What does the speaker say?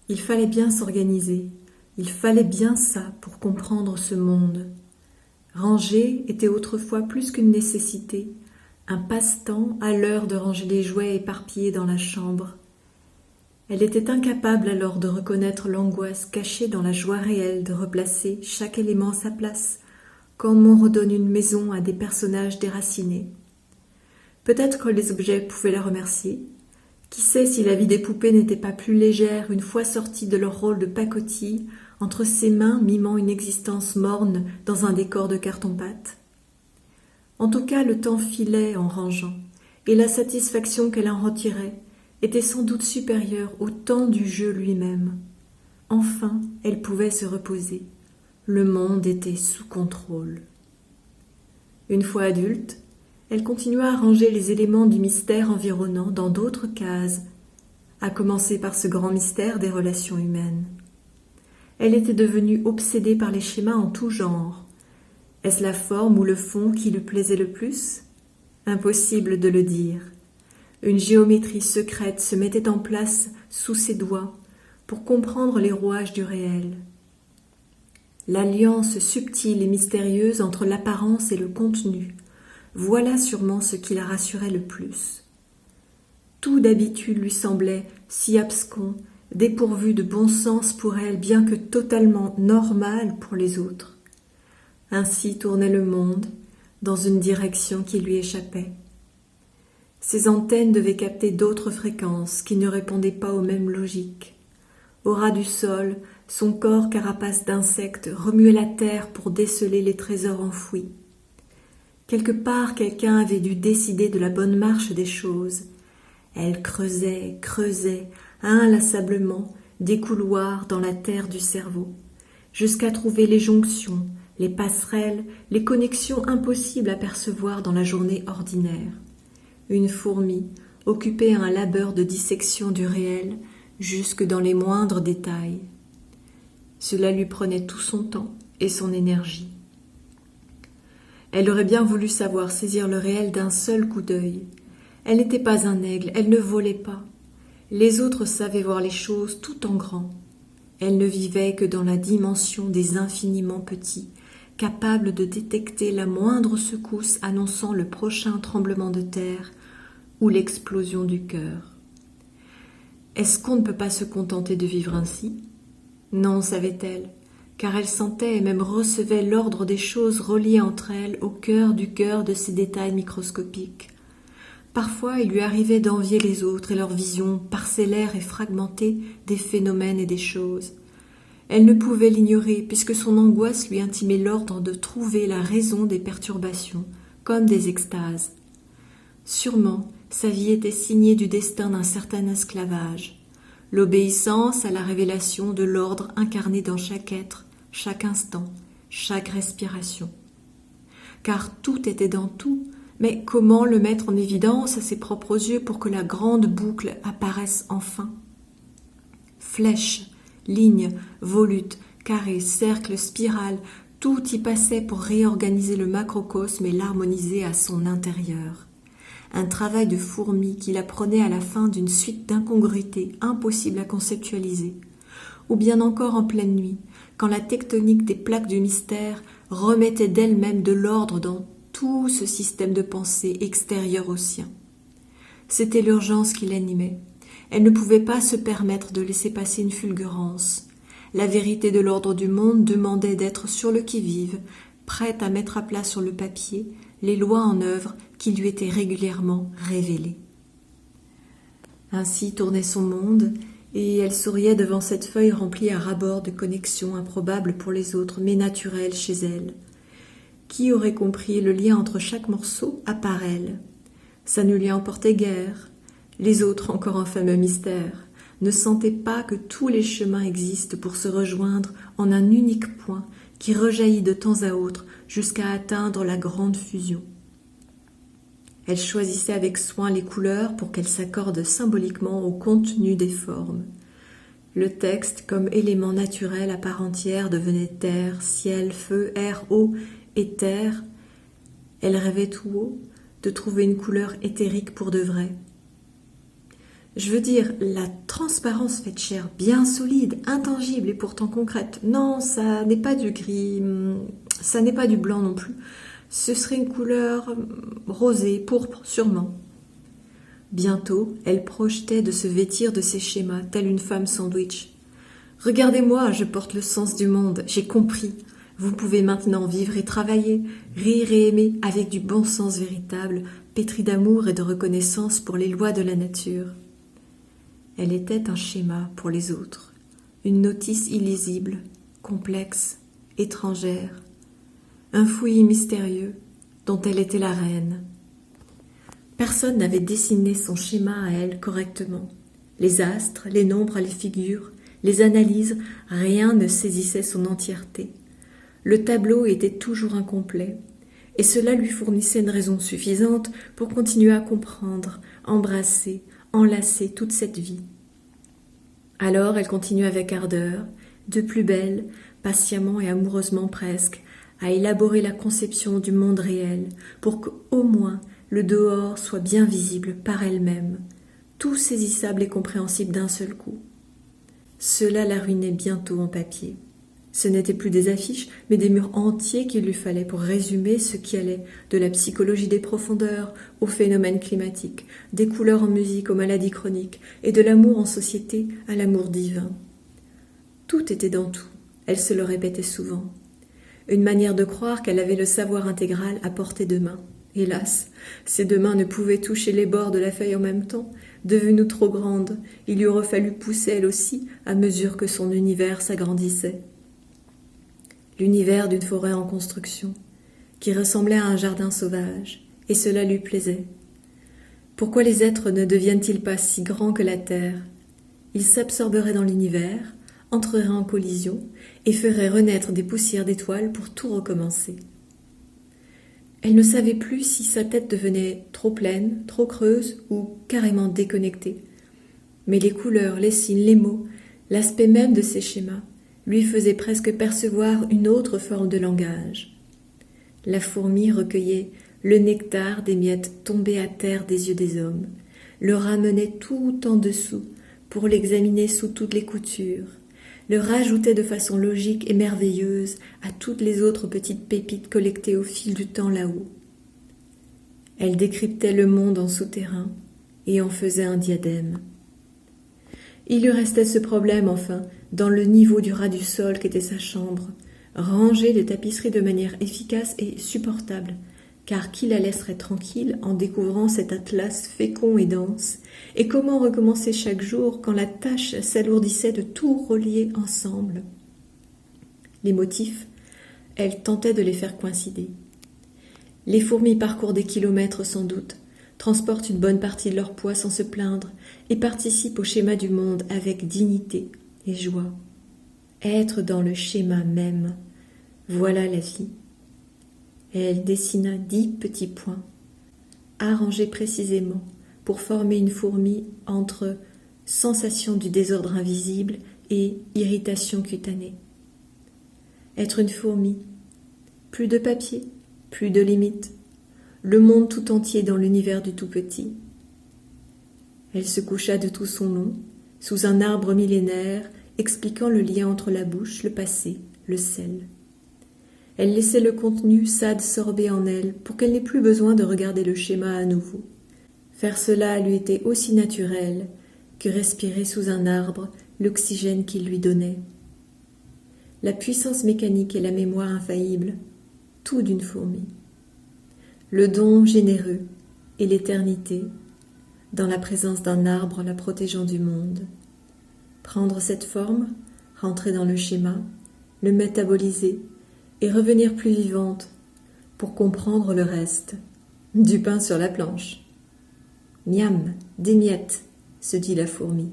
Il fallait bien s'organiser, il fallait bien ça pour comprendre ce monde. Ranger était autrefois plus qu'une nécessité, un passe-temps à l'heure de ranger les jouets éparpillés dans la chambre. Elle était incapable alors de reconnaître l'angoisse cachée dans la joie réelle de replacer chaque élément à sa place, comme on redonne une maison à des personnages déracinés. Peut-être que les objets pouvaient la remercier. Qui sait si la vie des poupées n'était pas plus légère une fois sorties de leur rôle de pacotille, entre ses mains mimant une existence morne dans un décor de carton-pâte. En tout cas, le temps filait en rangeant, et la satisfaction qu'elle en retirait était sans doute supérieure au temps du jeu lui-même. Enfin, elle pouvait se reposer. Le monde était sous contrôle. Une fois adulte, elle continua à ranger les éléments du mystère environnant dans d'autres cases, à commencer par ce grand mystère des relations humaines. Elle était devenue obsédée par les schémas en tout genre. Est-ce la forme ou le fond qui lui plaisait le plus ? Impossible de le dire. Une géométrie secrète se mettait en place sous ses doigts pour comprendre les rouages du réel. L'alliance subtile et mystérieuse entre l'apparence et le contenu, voilà sûrement ce qui la rassurait le plus. Tout d'habitude lui semblait si abscon, dépourvu de bon sens pour elle, bien que totalement normal pour les autres. Ainsi tournait le monde, dans une direction qui lui échappait. Ses antennes devaient capter d'autres fréquences qui ne répondaient pas aux mêmes logiques. Au ras du sol, son corps carapace d'insectes remuait la terre pour déceler les trésors enfouis. Quelque part, quelqu'un avait dû décider de la bonne marche des choses. Elle creusait, inlassablement, des couloirs dans la terre du cerveau, jusqu'à trouver les jonctions, les passerelles, les connexions impossibles à percevoir dans la journée ordinaire. Une fourmi occupait un labeur de dissection du réel jusque dans les moindres détails. Cela lui prenait tout son temps et son énergie. Elle aurait bien voulu savoir saisir le réel d'un seul coup d'œil. Elle n'était pas un aigle, elle ne volait pas. Les autres savaient voir les choses tout en grand. Elle ne vivait que dans la dimension des infiniment petits, capable de détecter la moindre secousse annonçant le prochain tremblement de terre ou l'explosion du cœur. Est-ce qu'on ne peut pas se contenter de vivre ainsi ? Non, savait-elle, car elle sentait et même recevait l'ordre des choses reliées entre elles au cœur du cœur de ces détails microscopiques. Parfois, il lui arrivait d'envier les autres et leur vision parcellaire et fragmentée des phénomènes et des choses. Elle ne pouvait l'ignorer puisque son angoisse lui intimait l'ordre de trouver la raison des perturbations, comme des extases. Sûrement, sa vie était signée du destin d'un certain esclavage. L'obéissance à la révélation de l'ordre incarné dans chaque être, chaque instant, chaque respiration. Car tout était dans tout, mais comment le mettre en évidence à ses propres yeux pour que la grande boucle apparaisse enfin ? Flèches, lignes, volutes, carrés, cercles, spirales, tout y passait pour réorganiser le macrocosme et l'harmoniser à son intérieur. Un travail de fourmi qui la prenait à la fin d'une suite d'incongruités impossibles à conceptualiser, ou bien encore en pleine nuit, quand la tectonique des plaques du mystère remettait d'elle-même de l'ordre dans tout ce système de pensée extérieur au sien. C'était l'urgence qui l'animait. Elle ne pouvait pas se permettre de laisser passer une fulgurance. La vérité de l'ordre du monde demandait d'être sur le qui-vive, prête à mettre à plat sur le papier les lois en œuvre qui lui étaient régulièrement révélées. Ainsi tournait son monde, et elle souriait devant cette feuille remplie à ras-bord de connexions improbables pour les autres, mais naturelles chez elle. Qui aurait compris le lien entre chaque morceau à part elle ? Ça ne lui emportait guère. Les autres, encore un fameux mystère, ne sentaient pas que tous les chemins existent pour se rejoindre en un unique point qui rejaillit de temps à autre jusqu'à atteindre la grande fusion. Elle choisissait avec soin les couleurs pour qu'elles s'accordent symboliquement au contenu des formes. Le texte, comme élément naturel à part entière, devenait terre, ciel, feu, air, eau et terre. Elle rêvait tout haut de trouver une couleur éthérique pour de vrai. Je veux dire, la transparence faite chair, bien solide, intangible et pourtant concrète. Non, ça n'est pas du gris, ça n'est pas du blanc non plus. Ce serait une couleur rosée, pourpre, sûrement. Bientôt, elle projetait de se vêtir de ces schémas, telle une femme sandwich. Regardez-moi, je porte le sens du monde, j'ai compris. Vous pouvez maintenant vivre et travailler, rire et aimer avec du bon sens véritable, pétri d'amour et de reconnaissance pour les lois de la nature. Elle était un schéma pour les autres, une notice illisible, complexe, étrangère, un fouillis mystérieux dont elle était la reine. Personne n'avait dessiné son schéma à elle correctement. Les astres, les nombres, les figures, les analyses, rien ne saisissait son entièreté. Le tableau était toujours incomplet, et cela lui fournissait une raison suffisante pour continuer à comprendre, embrasser, enlacer toute cette vie. Alors elle continue avec ardeur, de plus belle, patiemment et amoureusement presque, à élaborer la conception du monde réel, pour qu'au moins le dehors soit bien visible par elle-même, tout saisissable et compréhensible d'un seul coup. Cela la ruinait bientôt en papier. Ce n'étaient plus des affiches, mais des murs entiers qu'il lui fallait pour résumer ce qui allait de la psychologie des profondeurs aux phénomènes climatiques, des couleurs en musique aux maladies chroniques, et de l'amour en société à l'amour divin. Tout était dans tout, elle se le répétait souvent. Une manière de croire qu'elle avait le savoir intégral à portée de main. Hélas, ses deux mains ne pouvaient toucher les bords de la feuille en même temps. Devenue trop grande, il lui aurait fallu pousser elle aussi à mesure que son univers s'agrandissait. L'univers d'une forêt en construction, qui ressemblait à un jardin sauvage, et cela lui plaisait. Pourquoi les êtres ne deviennent-ils pas si grands que la terre? Ils s'absorberaient dans l'univers, entreraient en collision, et feraient renaître des poussières d'étoiles pour tout recommencer. Elle ne savait plus si sa tête devenait trop pleine, trop creuse ou carrément déconnectée. Mais les couleurs, les signes, les mots, l'aspect même de ces schémas, lui faisait presque percevoir une autre forme de langage. La fourmi recueillait le nectar des miettes tombées à terre des yeux des hommes, le ramenait tout en dessous pour l'examiner sous toutes les coutures, le rajoutait de façon logique et merveilleuse à toutes les autres petites pépites collectées au fil du temps là-haut. Elle décryptait le monde en souterrain et en faisait un diadème. Il lui restait ce problème, enfin, dans le niveau du ras du sol qu'était sa chambre, rangée de tapisseries de manière efficace et supportable, car qui la laisserait tranquille en découvrant cet atlas fécond et dense, et comment recommencer chaque jour quand la tâche s'alourdissait de tout relier ensemble? Les motifs, elle tentait de les faire coïncider. Les fourmis parcourent des kilomètres sans doute, transportent une bonne partie de leur poids sans se plaindre et participent au schéma du monde avec dignité et joie. Être dans le schéma même, voilà la vie. Et elle dessina 10 petits points, arrangés précisément pour former une fourmi entre sensation du désordre invisible et irritation cutanée. Être une fourmi, plus de papier, plus de limites, le monde tout entier dans l'univers du tout petit. Elle se coucha de tout son long, sous un arbre millénaire, expliquant le lien entre la bouche, le passé, le sel. Elle laissait le contenu s'absorber en elle pour qu'elle n'ait plus besoin de regarder le schéma à nouveau. Faire cela lui était aussi naturel que respirer sous un arbre l'oxygène qu'il lui donnait. La puissance mécanique et la mémoire infaillible, tout d'une fourmi. Le don généreux et l'éternité, dans la présence d'un arbre la protégeant du monde. Prendre cette forme, rentrer dans le schéma, le métaboliser et revenir plus vivante pour comprendre le reste. Du pain sur la planche. Miam, des miettes, se dit la fourmi.